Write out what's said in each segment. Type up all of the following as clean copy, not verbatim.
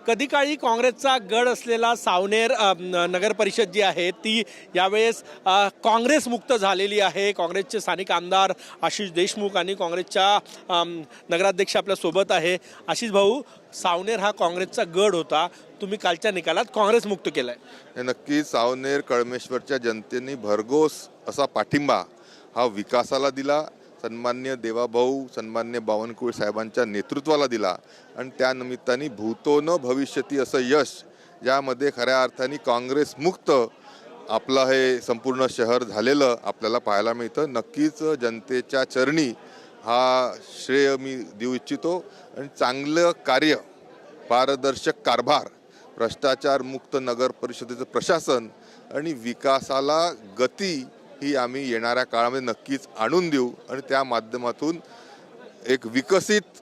कधी काळी काँग्रेसचा गड असलेला सावनेर नगर परिषद जी आहे ती यावेळेस काँग्रेस मुक्त झालेली आहे। काँग्रेसचे स्थानिक आमदार आशिष देशमुख आणि काँग्रेसच्या नगराध्यक्ष आपल्या सोबत आहे। आशिष भाऊ, सावनेर हा काँग्रेसचा गड होता, तुम्ही कालच्या निकालात काँग्रेस मुक्त केलाय। नक्की सावनेर कळमेश्वरच्या जनतेने भरघोस असा पाठिंबा हा विकासाला दिला, सन्मान्य देवाभाऊ सन्मान्य बावनकुळे साहेबांच्या नेतृत्वाला दिला आणि त्या निमित्ताने भूतो न भविष्यती असं यश ज्यामध्ये खऱ्या अर्थाने काँग्रेस मुक्त आपलं हे संपूर्ण शहर झालेलं आपल्याला पाहायला मिळतं। नक्कीच जनतेच्या चरणी हा श्रेय मी देऊ इच्छितो आणि चांगलं कार्य, पारदर्शक कारभार, भ्रष्टाचार मुक्त नगर परिषदेचं प्रशासन आणि विकासाला गती ही आम्ही येणाऱ्या काळामध्ये नक्कीच आणून देऊ आणि त्या माध्यमातून एक विकसित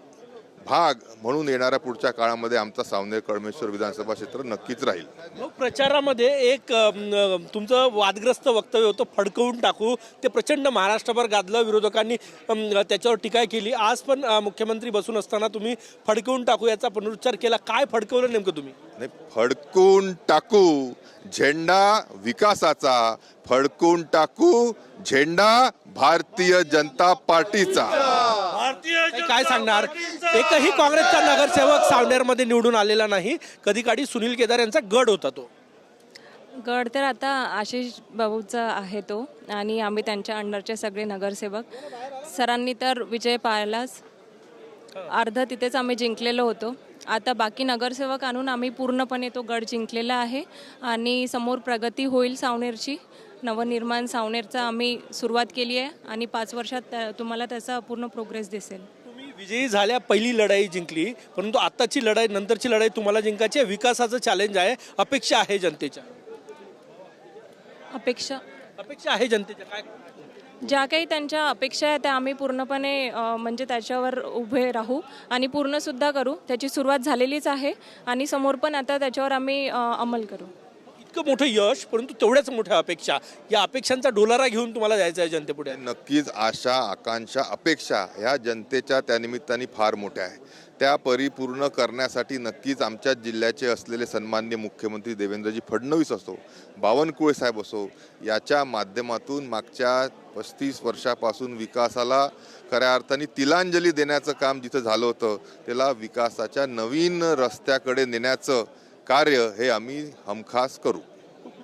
भाग म्हणून येणाऱ्या पुढच्या काळामध्ये आमचा सावनेर कळमेश्वर विधानसभा क्षेत्र नक्कीच राहील। मग प्रचारामध्ये एक तुमचं वादग्रस्त वक्तव्य होतं, फडकवून टाकू, ते प्रचंड महाराष्ट्रभर गाजलं, विरोधकांनी त्याच्यावर टीका केली। आज पण मुख्यमंत्री बसून असताना तुम्ही फडकवून टाकू याचा पुनरुच्चार केला, काय फडकवलं नेमकं तुम्ही? नाही, फडकून टाकू झेंडा विकासाचा, फडकून टाकू झेंडा भारतीय जनता पार्टीचा। काय सांगणार? एकही काँग्रेसचा नगरसेवक सावनेरमध्ये निवडून आलेला नाही। कधी काळी सुनील केदार यांचा गड होता, तो गड तर आता आशिष बाबूचा आहे तो, आणि आम्ही त्यांच्या अंडरचे सगळे नगरसेवक। सरांनी तर विजय पाहिलाच, अर्ध तिथेच आम्ही जिंकलेलो होतो। आता बाकी नगरसेवक आणून आम्ही पूर्णपणे तो गड जिंकलेला आहे आणि समोर प्रगती होईल सावनेरची, नवनिर्माण सावनेरचा आम्ही सुरुवात केली आहे आणि 5 वर्षात तुम्हाला त्याचा पूर्ण प्रोग्रेस दिसेल। तुम्ही विजयी झाल्या, पहिली लढाई जिंकली, परंतु आताची लढाई, नंतरची लढाई तुम्हाला जिंकायची आहे। विकासाचं चॅलेंज आहे, अपेक्षा आहे जनतेच्या, अपेक्षा आहे जनतेच्या, काय ज्या काही त्यांच्या अपेक्षा आहेत त्या आम्ही पूर्णपणे म्हणजे त्याच्यावर उभे राहू आणि पूर्णसुद्धा करू। त्याची सुरुवात झालेलीच आहे आणि समोर पण आता त्याच्यावर आम्ही अंमल करू। इतकं मोठं यश, परंतु तेवढ्याच मोठ्या अपेक्षा, या अपेक्षांचा डोलारा घेऊन तुम्हाला जायचं आहे जनतेपुढे? नक्कीच आशा, आकांक्षा, अपेक्षा ह्या जनतेच्या त्या निमित्ताने फार मोठ्या आहे। त्या परिपूर्ण करण्यासाठी नक्कीच आमच्या जिल्ह्याचे असलेले सन्माननीय मुख्यमंत्री देवेंद्रजी फडणवीस असो, बावनकुळे साहेब असो, याच्या माध्यमातून मागच्या 35 वर्षापासून विकासाला खऱ्या अर्थाने तिलांजली देण्याचं काम जिथं झालं होतं, त्याला विकासाच्या नवीन रस्त्याकडे नेण्याचं कार्य हे आम्ही हमखास करू।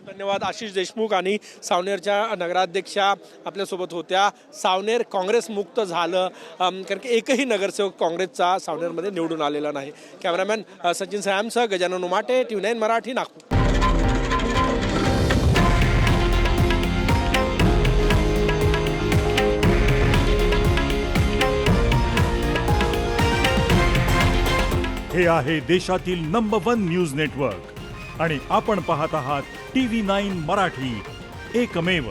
धन्यवाद। आशिष देशमुख आणि सावनेरच्या नगराध्यक्षा आपल्यासोबत होत्या। सावनेर काँग्रेस मुक्त झालं, कारण की एकही नगरसेवक काँग्रेसचा सावनेरमध्ये निवडून आलेला नाही। कॅमेरामॅन सचिन सयामसह गजानन उमाटे, TV9 मराठी, नागपूर। हे आहे देशातील नंबर 1 न्यूज नेटवर्क आणि आपण पाहत आहात TV9 मराठी, एकमेव।